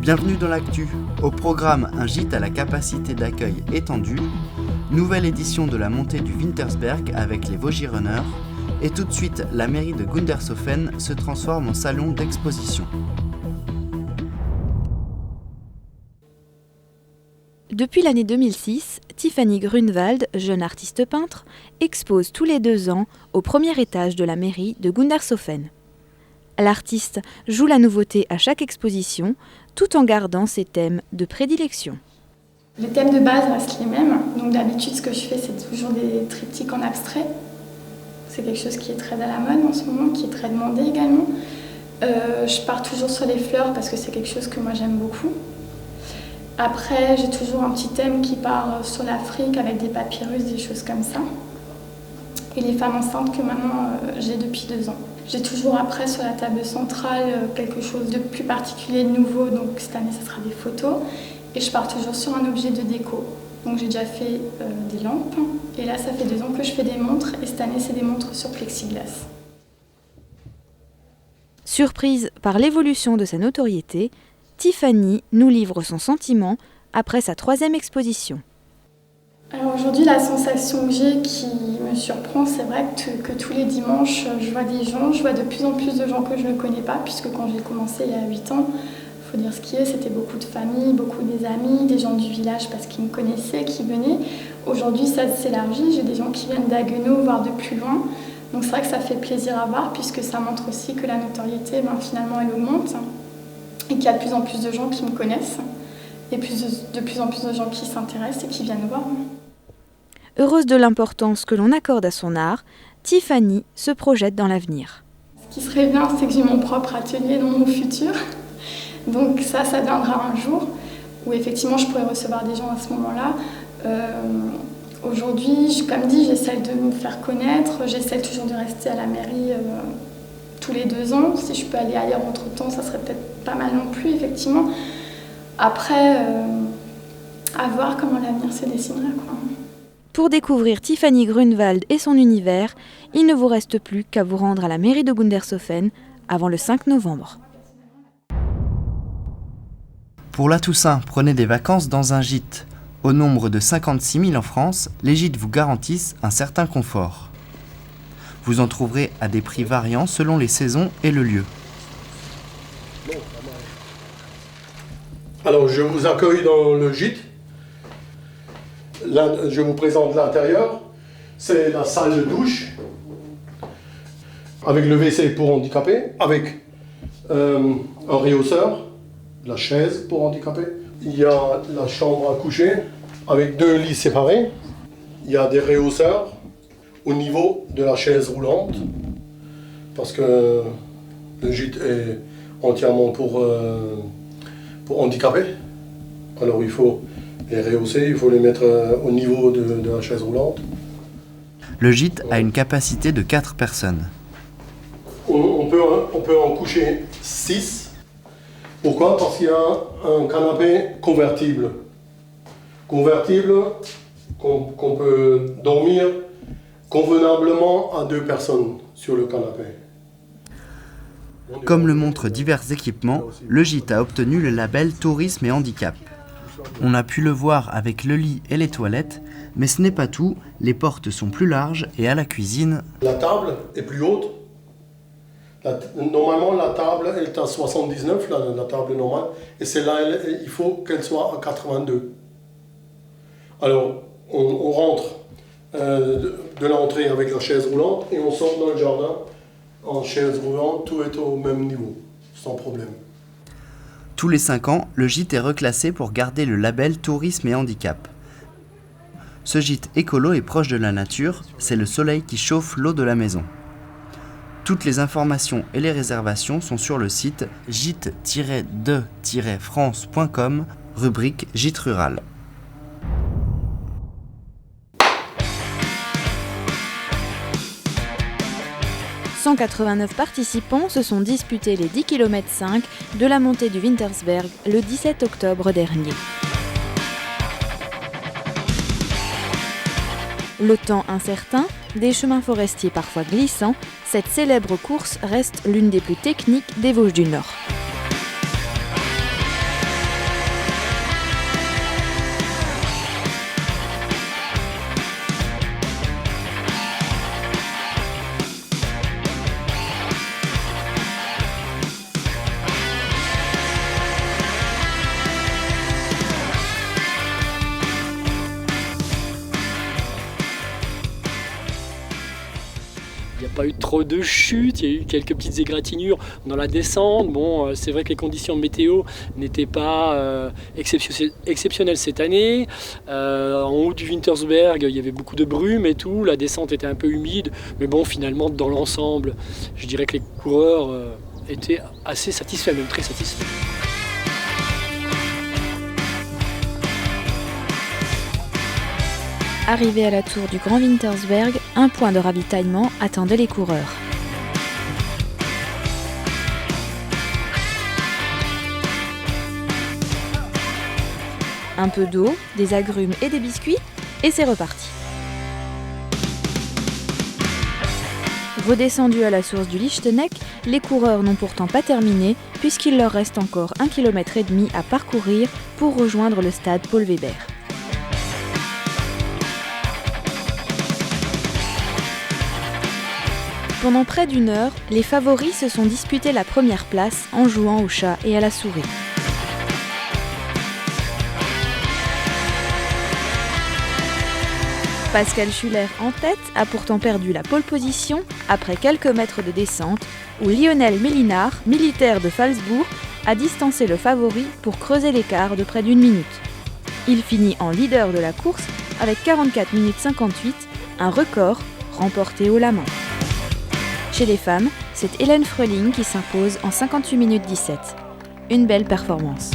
Bienvenue dans l'actu. Au programme, un gîte à la capacité d'accueil étendue, nouvelle édition de la montée du Wintersberg avec les Vosgirunners, et tout de suite, la mairie de Gundershofen se transforme en salon d'exposition. Depuis l'année 2006, Tiffany Grunwald, jeune artiste peintre, expose tous les 2 ans au premier étage de la mairie de Gundershofen. L'artiste joue la nouveauté à chaque exposition, tout en gardant ses thèmes de prédilection. Les thèmes de base restent les mêmes. Donc d'habitude, ce que je fais, c'est toujours des triptyques en abstrait. C'est quelque chose qui est très à la mode en ce moment, qui est très demandé également. Je pars toujours sur les fleurs parce que c'est quelque chose que moi j'aime beaucoup. Après, j'ai toujours un petit thème qui part sur l'Afrique avec des papyrus, des choses comme ça. Et les femmes enceintes que maintenant j'ai depuis 2 ans. J'ai toujours après sur la table centrale quelque chose de plus particulier, de nouveau. Donc cette année, ce sera des photos. Et je pars toujours sur un objet de déco. Donc j'ai déjà fait des lampes. Et là, ça fait 2 ans que je fais des montres. Et cette année, c'est des montres sur plexiglas. Surprise par l'évolution de sa notoriété, Tiffany nous livre son sentiment après sa 3e exposition. Alors aujourd'hui, la sensation que j'ai qui me surprend, c'est vrai que tous les dimanches, je vois des gens, je vois de plus en plus de gens que je ne connais pas, puisque quand j'ai commencé il y a 8 ans, il faut dire ce qui est, c'était beaucoup de familles, beaucoup des amis, des gens du village parce qu'ils me connaissaient, qui venaient. Aujourd'hui, ça s'élargit, j'ai des gens qui viennent d'Haguenau, voire de plus loin. Donc c'est vrai que ça fait plaisir à voir, puisque ça montre aussi que la notoriété, finalement, elle augmente. Et qu'il y a de plus en plus de gens qui me connaissent, et de plus en plus de gens qui s'intéressent et qui viennent voir. Heureuse de l'importance que l'on accorde à son art, Tiffany se projette dans l'avenir. Ce qui serait bien, c'est que j'ai mon propre atelier dans mon futur. Donc ça viendra un jour, où effectivement je pourrais recevoir des gens à ce moment-là. Aujourd'hui, comme dit, j'essaie de me faire connaître, j'essaie toujours de rester à la mairie tous les 2 ans. Si je peux aller ailleurs entre-temps, ça serait peut-être pas mal non plus, effectivement. Après, à voir comment l'avenir se dessinerait, quoi. Pour découvrir Tiffany Grunwald et son univers, il ne vous reste plus qu'à vous rendre à la mairie de Gundershofen avant le 5 novembre. Pour la Toussaint, prenez des vacances dans un gîte. Au nombre de 56 000 en France, les gîtes vous garantissent un certain confort. Vous en trouverez à des prix variants selon les saisons et le lieu. Alors, je vous accueille dans le gîte. Là, je vous présente l'intérieur. C'est la salle de douche, avec le WC pour handicapés, avec un rehausseur, la chaise pour handicapés. Il y a la chambre à coucher, avec 2 lits séparés. Il y a des rehausseurs au niveau de la chaise roulante, parce que le gîte est entièrement pour handicapés. Alors il faut les rehausser, il faut les mettre au niveau de la chaise roulante. Le gîte a une capacité de 4 personnes. On peut en coucher 6. Pourquoi ? Parce qu'il y a un canapé convertible. Convertible, qu'on peut dormir convenablement à 2 personnes sur le canapé. Comme le montrent divers équipements, le gîte a obtenu le label Tourisme et Handicap. On a pu le voir avec le lit et les toilettes, mais ce n'est pas tout, les portes sont plus larges et à la cuisine... La table est plus haute. Normalement, la table est à 79, la table normale, et celle-là, il faut qu'elle soit à 82. Alors, on rentre de l'entrée avec la chaise roulante et on sort dans le jardin en chaise roulante, tout est au même niveau, sans problème. Tous les 5 ans, le gîte est reclassé pour garder le label Tourisme et Handicap. Ce gîte écolo est proche de la nature, c'est le soleil qui chauffe l'eau de la maison. Toutes les informations et les réservations sont sur le site gîte-de-france.com, rubrique Gîte rural. « 189 participants se sont disputés les 10,5 km de la montée du Wintersberg le 17 octobre dernier. Le temps incertain, des chemins forestiers parfois glissants, cette célèbre course reste l'une des plus techniques des Vosges du Nord. pas eu trop de chutes, il y a eu quelques petites égratignures dans la descente. Bon, c'est vrai que les conditions météo n'étaient pas exceptionnelles cette année. En haut du Wintersberg, il y avait beaucoup de brume et tout, la descente était un peu humide, mais bon, finalement, dans l'ensemble, je dirais que les coureurs étaient assez satisfaits, même très satisfaits. Arrivé à la tour du Grand Wintersberg, un point de ravitaillement attendait les coureurs. Un peu d'eau, des agrumes et des biscuits, et c'est reparti. Redescendus à la source du Lichtenegg, les coureurs n'ont pourtant pas terminé puisqu'il leur reste encore 1,5 km à parcourir pour rejoindre le stade Paul Weber. Pendant près d'1 heure, les favoris se sont disputés la première place en jouant au chat et à la souris. Pascal Schuller en tête a pourtant perdu la pole position après quelques mètres de descente où Lionel Mélinard, militaire de Phalsbourg, a distancé le favori pour creuser l'écart de près d'1 minute. Il finit en leader de la course avec 44 minutes 58, un record remporté haut la main. Chez les femmes, c'est Hélène Fröhling qui s'impose en 58 minutes 17. Une belle performance.